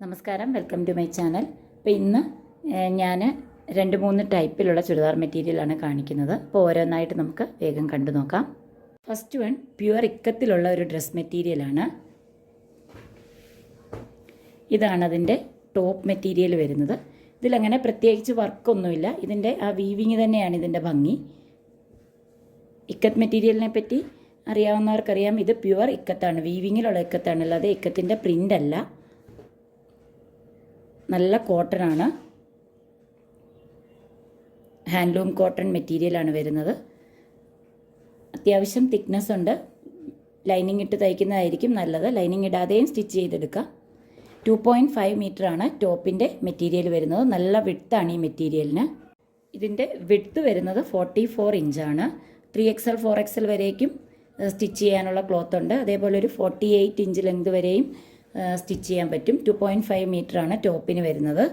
നമസ്കാരം, welcome to my channel. അപ്പോൾ ഇന്ന് ഞാൻ 2-3 ടൈപ്പിലുള്ള ചുരിദാർ മെറ്റീരിയലാണ് കാണിക്കുന്നത്. അപ്പോൾ ഓരോന്നായിട്ട് നമുക്ക് വേഗം കണ്ടു നോക്കാം. ഫസ്റ്റ് വൺ പ്യുവർ ഇക്കത്തിലുള്ള ഒരു ഡ്രസ് മെറ്റീരിയലാണ്. ഇതാണ് അതിൻ്റെ ടോപ്പ് മെറ്റീരിയൽ വരുന്നത്. ഇതിലങ്ങനെ പ്രത്യേകിച്ച് വർക്കൊന്നുമില്ല. ഇതിൻ്റെ ആ വീവിങ് തന്നെയാണ് ഇതിൻ്റെ ഭംഗി. ഇക്കത്ത് മെറ്റീരിയലിനെ പറ്റി അറിയാവുന്നവർക്കറിയാം, ഇത് പ്യുവർ ഇക്കത്താണ്, വീവിങ്ങിലുള്ള ഇക്കത്താണ്, അല്ലാതെ ഇക്കത്തിൻ്റെ പ്രിൻ്റ് അല്ല. നല്ല കോട്ടനാണ്, ഹാൻഡ്ലൂം കോട്ടൺ മെറ്റീരിയലാണ് വരുന്നത്. അത്യാവശ്യം തിക്നെസ് ഉണ്ട്. ലൈനിങ് ഇട്ട് തയ്ക്കുന്നതായിരിക്കും നല്ലത്. ലൈനിങ് ഇടാതെയും സ്റ്റിച്ച് ചെയ്തെടുക്കാം. 2.5 മീറ്ററാണ് ടോപ്പിൻ്റെ മെറ്റീരിയൽ വരുന്നത്. നല്ല വിഡ്ത്താണ് ഈ മെറ്റീരിയലിന്. ഇതിൻ്റെ വിഡ്ത്ത് വരുന്നത് 44 ഇഞ്ചാണ്. 3XL 4XL വരേക്കും സ്റ്റിച്ച് ചെയ്യാനുള്ള ക്ലോത്ത് ഉണ്ട്. അതേപോലെ ഒരു 48 ഇഞ്ച് ലെങ്ത് വരെയും സ്റ്റിച്ച് ചെയ്യാൻ പറ്റും. 2.5 മീറ്ററാണ് ടോപ്പിന് വരുന്നത്.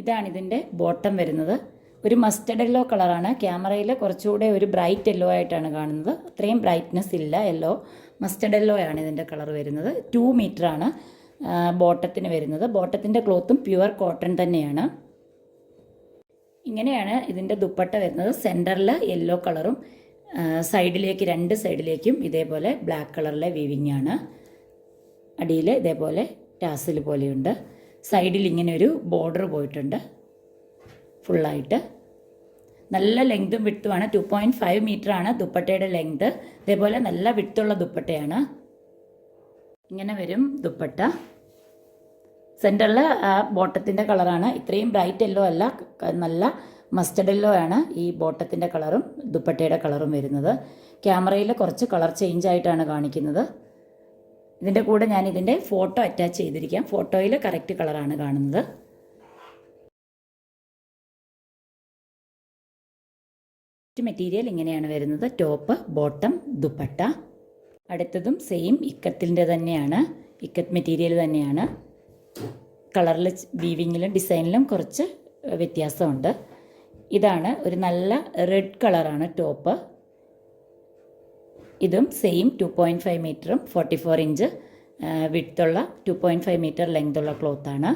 ഇതാണിതിൻ്റെ ബോട്ടം വരുന്നത്. ഒരു മസ്റ്റർഡ് യെല്ലോ കളറാണ്. ക്യാമറയിൽ കുറച്ചുകൂടെ ഒരു ബ്രൈറ്റ് യെല്ലോ ആയിട്ടാണ് കാണുന്നത്. അത്രയും ബ്രൈറ്റ്നെസ് ഇല്ല. യെല്ലോ, മസ്റ്റർഡ് യെല്ലോ ആണ് ഇതിൻ്റെ കളർ വരുന്നത്. 2 മീറ്ററാണ് ബോട്ടത്തിന് വരുന്നത്. ബോട്ടത്തിൻ്റെ ക്ലോത്തും പ്യുവർ കോട്ടൺ തന്നെയാണ്. ഇങ്ങനെയാണ് ഇതിൻ്റെ ദുപ്പട്ട വരുന്നത്. സെൻറ്ററിൽ യെല്ലോ കളറും സൈഡിലേക്ക് 2 സൈഡിലേക്കും ഇതേപോലെ ബ്ലാക്ക് കളറിലെ വീവിങ് ആണ്. അടിയിൽ ഇതേപോലെ ടാസിൽ പോലെയുണ്ട്. സൈഡിൽ ഇങ്ങനെ ഒരു ബോർഡർ പോയിട്ടുണ്ട് ഫുള്ളായിട്ട്. നല്ല ലെങ്തും വിട്ടുമാണ്. 2.5 മീറ്ററാണ് ദുപ്പട്ടയുടെ ലെങ്ത്. ഇതേപോലെ നല്ല വിട്ടുള്ള ദുപ്പട്ടയാണ്. ഇങ്ങനെ വരും ദുപ്പട്ട. സെൻറ്ററിൽ ബോട്ടത്തിൻ്റെ കളറാണ്. ഇത്രയും ബ്രൈറ്റ് യെല്ലോ അല്ല, നല്ല മസ്റ്റർഡ് യെല്ലോ ആണ് ഈ ബോട്ടത്തിൻ്റെ കളറും ദുപ്പട്ടയുടെ കളറും വരുന്നത്. ക്യാമറയിൽ കുറച്ച് കളർ ചേഞ്ച് ആയിട്ടാണ് കാണിക്കുന്നത്. ഇതിൻ്റെ കൂടെ ഞാൻ ഇതിൻ്റെ ഫോട്ടോ അറ്റാച്ച് ചെയ്തിരിക്കാം. ഫോട്ടോയിൽ കറക്റ്റ് കളറാണ് കാണുന്നത്. മെറ്റീരിയൽ ഇങ്ങനെയാണ് വരുന്നത്. Top, bottom, dupatta. അടുത്തതും സെയിം ഇക്കത്തിൻ്റെ തന്നെയാണ്, ഇക്കത്ത് മെറ്റീരിയൽ തന്നെയാണ്. കളറിൽ, വീവിങ്ങിലും ഡിസൈനിലും കുറച്ച് വ്യത്യാസമുണ്ട്. ഇതാണ് ഒരു നല്ല റെഡ് കളറാണ് ടോപ്പ്. ഇതും സെയിം 2.5 മീറ്ററും 44 ഇഞ്ച് വിഡ്ത്തുള്ള 2.5 മീറ്റർ ലെങ്തുള്ള ക്ലോത്താണ്.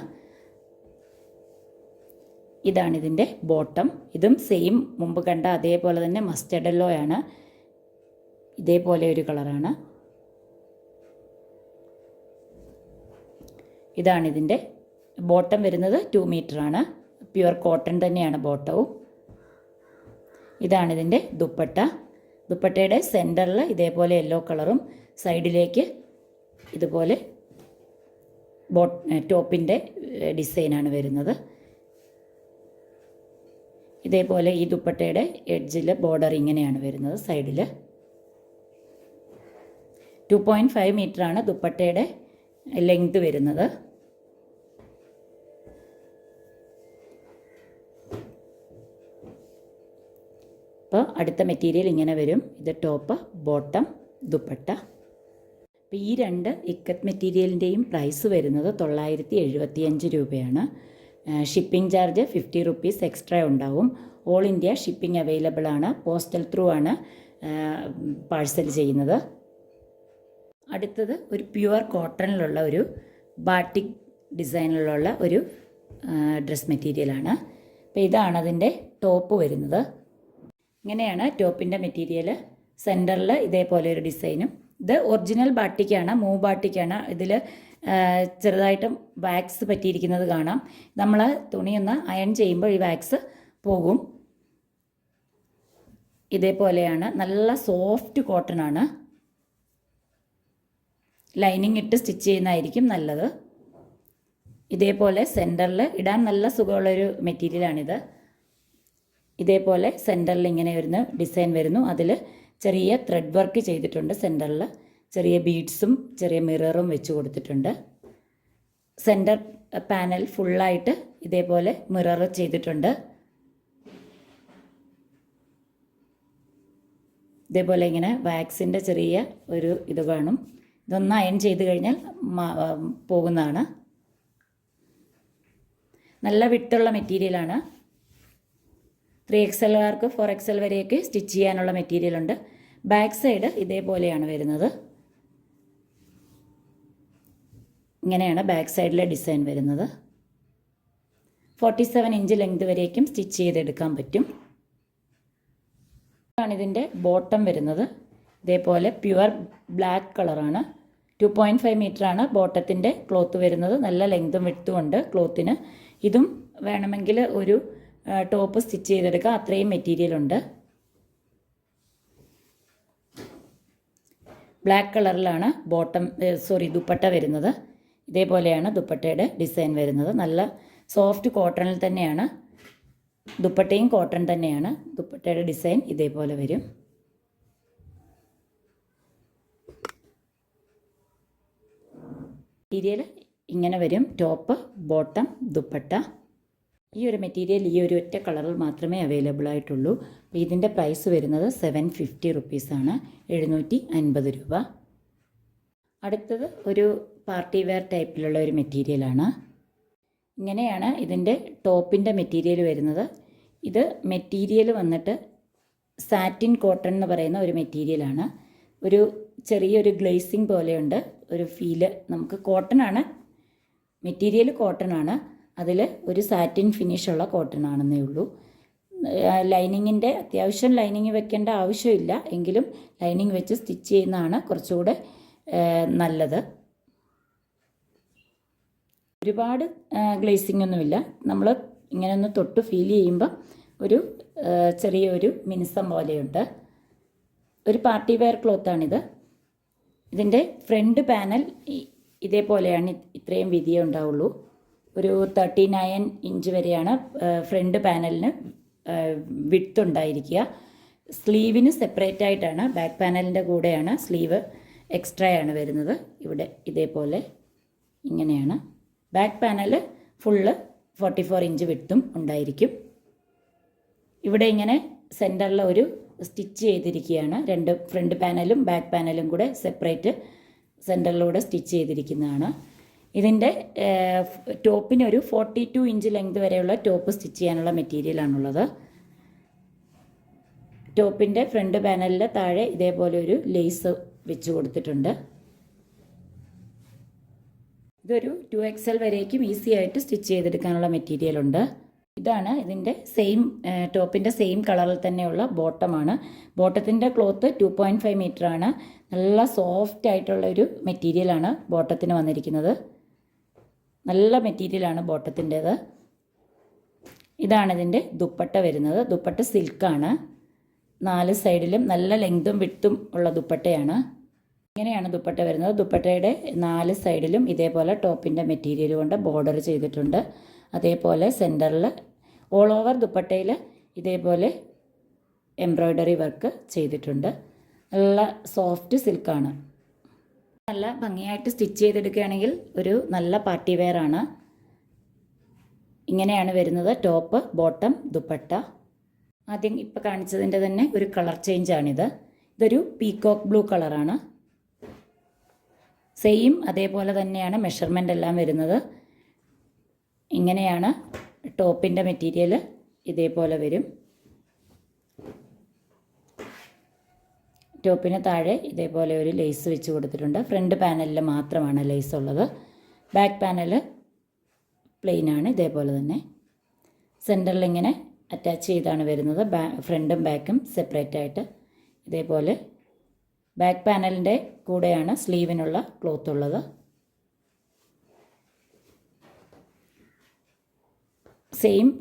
ഇതാണിതിൻ്റെ ബോട്ടം. ഇതും സെയിം മുമ്പ് കണ്ട അതേപോലെ തന്നെ മസ്റ്റർഡ് യെല്ലോ ആണ്. ഇതേപോലെ ഒരു കളറാണ്. ഇതാണിതിൻ്റെ ബോട്ടം വരുന്നത്. 2 മീറ്ററാണ്. പ്യുവർ കോട്ടൺ തന്നെയാണ് ബോട്ടവും. ഇതാണിതിൻ്റെ ദുപ്പട്ട. ദുപ്പട്ടയുടെ സെൻറ്ററിൽ ഇതേപോലെ യെല്ലോ കളറും സൈഡിലേക്ക് ഇതുപോലെ ടോപ്പിൻ്റെ ഡിസൈനാണ് വരുന്നത്. ഇതേപോലെ ഈ ദുപ്പട്ടയുടെ എഡ്ജിൽ ബോർഡർ ഇങ്ങനെയാണ് വരുന്നത്. സൈഡിൽ 2.5 മീറ്ററാണ് ദുപ്പട്ടയുടെ ലെങ്ത് വരുന്നത്. അപ്പോൾ അടുത്ത മെറ്റീരിയൽ ഇങ്ങനെ വരും. ഇത് ടോപ്പ്, ബോട്ടം, ദുപ്പട്ട. അപ്പോൾ ഈ 2 ഇക്കത്ത് മെറ്റീരിയലിൻ്റെയും പ്രൈസ് വരുന്നത് 975 രൂപയാണ്. ഷിപ്പിംഗ് ചാർജ് 50 റുപ്പീസ് എക്സ്ട്രാ ഉണ്ടാവും. ഓൾ ഇന്ത്യ ഷിപ്പിംഗ് അവൈലബിൾ ആണ്. പോസ്റ്റൽ ത്രൂ ആണ് പാഴ്സൽ ചെയ്യുന്നത്. അടുത്തത് ഒരു പ്യുവർ കോട്ടണിലുള്ള ഒരു ബാട്ടിക് ഡിസൈനിലുള്ള ഒരു ഡ്രസ് മെറ്റീരിയലാണ്. അപ്പോൾ ഇതാണ് അതിൻ്റെ ടോപ്പ് വരുന്നത്. ഇങ്ങനെയാണ് ടോപ്പിൻ്റെ മെറ്റീരിയൽ. സെൻറ്ററിൽ ഇതേപോലെ ഒരു ഡിസൈനും. ഇത് ഒറിജിനൽ ബാട്ടിക്കാണ്, ബാട്ടിക്കാണ്. ഇതിൽ ചെറുതായിട്ടും വാക്സ് പറ്റിയിരിക്കുന്നത് കാണാം. നമ്മൾ തുണിയൊന്ന് അയൺ ചെയ്യുമ്പോൾ ഈ വാക്സ് പോകും. ഇതേപോലെയാണ്. നല്ല സോഫ്റ്റ് കോട്ടൺ ആണ്. ലൈനിങ് ഇട്ട് സ്റ്റിച്ച് ചെയ്യുന്നതായിരിക്കും നല്ലത്. ഇതേപോലെ സെൻറ്ററിൽ ഇടാൻ നല്ല സുഖമുള്ളൊരു മെറ്റീരിയലാണിത്. ഇതേപോലെ സെൻറ്ററിൽ ഇങ്ങനെ വരുന്ന ഡിസൈൻ വരുന്നു. അതിൽ ചെറിയ ത്രെഡ് വർക്ക് ചെയ്തിട്ടുണ്ട്. സെൻറ്ററിൽ ചെറിയ ബീഡ്സും ചെറിയ മിററും വെച്ച് കൊടുത്തിട്ടുണ്ട്. സെൻറ്റർ പാനൽ ഫുള്ളായിട്ട് ഇതേപോലെ മിറർ ചെയ്തിട്ടുണ്ട്. ഇതേപോലെ ഇങ്ങനെ വാക്സിൻ്റെ ചെറിയ ഒരു ഇത് കാണും. ഇതൊന്ന് അയൺ ചെയ്ത് കഴിഞ്ഞാൽ പോകുന്നതാണ്. നല്ല വിട്ടുള്ള മെറ്റീരിയലാണ്. 3XLകാർക്ക് 4XL വരെയൊക്കെ സ്റ്റിച്ച് ചെയ്യാനുള്ള മെറ്റീരിയലുണ്ട്. ബാക്ക് സൈഡ് ഇതേപോലെയാണ് വരുന്നത്. ഇങ്ങനെയാണ് ബാക്ക് സൈഡിലെ ഡിസൈൻ വരുന്നത്. 47 ഇഞ്ച് ലെങ്ത് വരേക്കും സ്റ്റിച്ച് ചെയ്തെടുക്കാൻ പറ്റും. ഇതാണ് ഇതിൻ്റെ ബോട്ടം വരുന്നത്. ഇതേപോലെ പ്യുവർ ബ്ലാക്ക് കളറാണ്. 2.5 മീറ്ററാണ് ബോട്ടത്തിൻ്റെ ക്ലോത്ത് വരുന്നത്. നല്ല ലെങ്തും വിഡ്ത്തും ഉണ്ട് ക്ലോത്തിന്. ഇതും വേണമെങ്കിൽ ഒരു ടോപ്പ് സ്റ്റിച്ച് ചെയ്തെടുക്കാം, അത്രയും മെറ്റീരിയൽ ഉണ്ട്. ബ്ലാക്ക് കളറിലാണ് ദുപ്പട്ട വരുന്നത്. ഇതേപോലെയാണ് ദുപ്പട്ടയുടെ ഡിസൈൻ വരുന്നത്. നല്ല സോഫ്റ്റ് കോട്ടണിൽ തന്നെയാണ്, ദുപ്പട്ടയും കോട്ടൺ തന്നെയാണ്. ദുപ്പട്ടയുടെ ഡിസൈൻ ഇതേപോലെ വരും. മെറ്റീരിയൽ ഇങ്ങനെ വരും. Top, bottom, dupatta. ഈ ഒരു മെറ്റീരിയൽ ഈ ഒരു ഒറ്റ കളറിൽ മാത്രമേ അവൈലബിൾ ആയിട്ടുള്ളൂ. അപ്പോൾ ഇതിൻ്റെ പ്രൈസ് വരുന്നത് 750 റുപ്പീസാണ്, 750 രൂപ. അടുത്തത് ഒരു പാർട്ടി വെയർ ടൈപ്പിലുള്ള ഒരു മെറ്റീരിയലാണ്. ഇങ്ങനെയാണ് ഇതിൻ്റെ ടോപ്പിൻ്റെ മെറ്റീരിയൽ വരുന്നത്. ഇത് മെറ്റീരിയൽ വന്നിട്ട് സാറ്റിൻ കോട്ടൺ എന്ന് പറയുന്ന ഒരു മെറ്റീരിയലാണ്. ഒരു ചെറിയൊരു ഗ്ലേസിങ് പോലെയുണ്ട് ഒരു ഫീല്. നമുക്ക് കോട്ടൺ ആണ് മെറ്റീരിയൽ, കോട്ടൺ ആണ്. അതിൽ ഒരു സാറ്റിൻ ഫിനിഷുള്ള കോട്ടൺ ആണെന്നേ ഉള്ളൂ. ലൈനിങ്ങിൻ്റെ അത്യാവശ്യം ലൈനിങ് വെക്കേണ്ട ആവശ്യമില്ല, എങ്കിലും ലൈനിങ് വെച്ച് സ്റ്റിച്ച് ചെയ്യുന്നതാണ് കുറച്ചുകൂടെ നല്ലത്. ഒരുപാട് ഗ്ലേസിംഗ് ഒന്നുമില്ല. നമ്മൾ ഇങ്ങനെ ഒന്ന് തൊട്ട് ഫീൽ ചെയ്യുമ്പം ഒരു ചെറിയൊരു മിനുസം പോലെയുണ്ട്. ഒരു പാർട്ടി വെയർ ക്ലോത്താണിത്. ഇതിൻ്റെ ഫ്രണ്ട് പാനൽ ഇതേപോലെയാണ്, ഇത്രയും വീതിയേ ഉണ്ടാവുള്ളൂ. ഒരു 39 ഇഞ്ച് വരെയാണ് ഫ്രണ്ട് പാനലിന് വിഡ്ത്ത് ഉണ്ടായിരിക്കുക. സ്ലീവിന് സെപ്പറേറ്റ് ആയിട്ടാണ്, ബാക്ക് പാനലിൻ്റെ കൂടെയാണ് സ്ലീവ് എക്സ്ട്രായാണ് വരുന്നത്. ഇവിടെ ഇതേപോലെ ഇങ്ങനെയാണ്. ബാക്ക് പാനൽ ഫുള്ള് 44 ഇഞ്ച് വിഡ്ത്തും ഉണ്ടായിരിക്കും. ഇവിടെ ഇങ്ങനെ സെൻറ്ററിൽ ഒരു സ്റ്റിച്ച് ചെയ്തിരിക്കുകയാണ്. രണ്ട് ഫ്രണ്ട് പാനലും ബാക്ക് പാനലും കൂടെ സെപ്പറേറ്റ് സെൻറ്ററിലൂടെ സ്റ്റിച്ച് ചെയ്തിരിക്കുന്നതാണ്. ഇതിൻ്റെ ടോപ്പിനൊരു 42 ഇഞ്ച് ലെങ്ത് വരെയുള്ള ടോപ്പ് സ്റ്റിച്ച് ചെയ്യാനുള്ള മെറ്റീരിയലാണുള്ളത്. ടോപ്പിൻ്റെ ഫ്രണ്ട് പാനലിൻ്റെ താഴെ ഇതേപോലെ ഒരു ലേസ് വെച്ച് കൊടുത്തിട്ടുണ്ട്. ഇതൊരു 2XL വരേക്കും ഈസി ആയിട്ട് സ്റ്റിച്ച് ചെയ്തെടുക്കാനുള്ള മെറ്റീരിയലുണ്ട്. ഇതാണ് ഇതിൻ്റെ ടോപ്പിൻ്റെ സെയിം കളറിൽ തന്നെയുള്ള ബോട്ടമാണ്. ബോട്ടത്തിൻ്റെ ക്ലോത്ത് 2.5 മീറ്ററാണ്. നല്ല സോഫ്റ്റ് ആയിട്ടുള്ളൊരു മെറ്റീരിയലാണ് ബോട്ടത്തിന് വന്നിരിക്കുന്നത്. നല്ല മെറ്റീരിയലാണ് ബോട്ടത്തിൻ്റേത്. ഇതാണ് ഇതിൻ്റെ ദുപ്പട്ട വരുന്നത്. ദുപ്പട്ട സിൽക്കാണ്. 4 സൈഡിലും നല്ല ലെങ്തും വിഡ്ത്തും ഉള്ള ദുപ്പട്ടയാണ്. ഇങ്ങനെയാണ് ദുപ്പട്ട വരുന്നത്. ദുപ്പട്ടയുടെ 4 സൈഡിലും ഇതേപോലെ ടോപ്പിൻ്റെ മെറ്റീരിയൽ കൊണ്ട് ബോർഡർ ചെയ്തിട്ടുണ്ട്. അതേപോലെ സെൻറ്ററിൽ ഓൾ ഓവർ ദുപ്പട്ടയിൽ ഇതേപോലെ എംബ്രോയ്ഡറി വർക്ക് ചെയ്തിട്ടുണ്ട്. നല്ല സോഫ്റ്റ് സിൽക്കാണ്. നല്ല ഭംഗിയായിട്ട് സ്റ്റിച്ച് ചെയ്തെടുക്കുകയാണെങ്കിൽ ഒരു നല്ല പാർട്ടി വെയർ ആണ്. ഇങ്ങനെയാണ് വരുന്നത് ടോപ്പ്, ബോട്ടം, ദുപ്പട്ട. ആദ്യം ഇപ്പോൾ കാണിച്ചതിൻ്റെ തന്നെ ഒരു കളർ ചേഞ്ചാണിത്. ഇതൊരു പീകോക്ക് ബ്ലൂ കളറാണ്. സെയിം അതേപോലെ തന്നെയാണ് മെഷർമെൻ്റ് എല്ലാം വരുന്നത്. ഇങ്ങനെയാണ് ടോപ്പിൻ്റെ മെറ്റീരിയൽ, ഇതേപോലെ വരും. ടോപ്പിന് താഴെ ഇതേപോലെ ഒരു ലേസ് വെച്ച് കൊടുത്തിട്ടുണ്ട്. ഫ്രണ്ട് പാനലിൽ മാത്രമാണ് ലേസ് ഉള്ളത്. ബാക്ക് പാനൽ പ്ലെയിനാണ്, ഇതേപോലെ തന്നെ. സെൻറ്ററിൽ ഇങ്ങനെ അറ്റാച്ച് ചെയ്താണ് വരുന്നത്. ഫ്രണ്ടും ബാക്കും സെപ്പറേറ്റ് ആയിട്ട് ഇതേപോലെ. ബാക്ക് പാനലിൻ്റെ കൂടെയാണ് സ്ലീവിനുള്ള ക്ലോത്ത് ഉള്ളത്.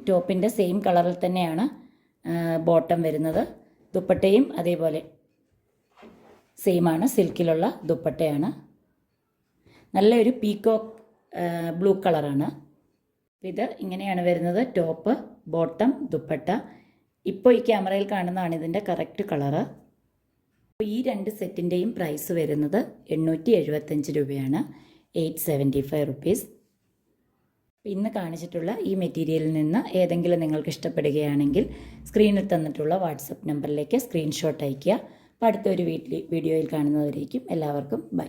ടോപ്പിൻ്റെ സെയിം കളറിൽ തന്നെയാണ് ബോട്ടം വരുന്നത്. ദുപ്പട്ടയും അതേപോലെ സെയിമാണ്, സിൽക്കിലുള്ള ദുപ്പട്ടയാണ്. നല്ലൊരു പീകോക്ക് ബ്ലൂ കളറാണ്. ഇത് ഇങ്ങനെയാണ് വരുന്നത് ടോപ്പ്, ബോട്ടം, ദുപ്പട്ട. ഇപ്പോൾ ഈ ക്യാമറയിൽ കാണുന്നതാണ് ഇതിൻ്റെ കറക്റ്റ് കളറ്. ഈ 2 സെറ്റിൻ്റെയും പ്രൈസ് വരുന്നത് 875 രൂപയാണ്, 875 റുപ്പീസ്. ഇന്ന് കാണിച്ചിട്ടുള്ള ഈ മെറ്റീരിയലിൽ നിന്ന് ഏതെങ്കിലും നിങ്ങൾക്ക് ഇഷ്ടപ്പെടുകയാണെങ്കിൽ സ്ക്രീനിൽ തന്നിട്ടുള്ള വാട്സപ്പ് നമ്പറിലേക്ക് സ്ക്രീൻഷോട്ട് അയയ്ക്കുക. അപ്പോൾ അടുത്തൊരു വീഡിയോയിൽ കാണുന്നവരേക്കും എല്ലാവർക്കും ബൈ.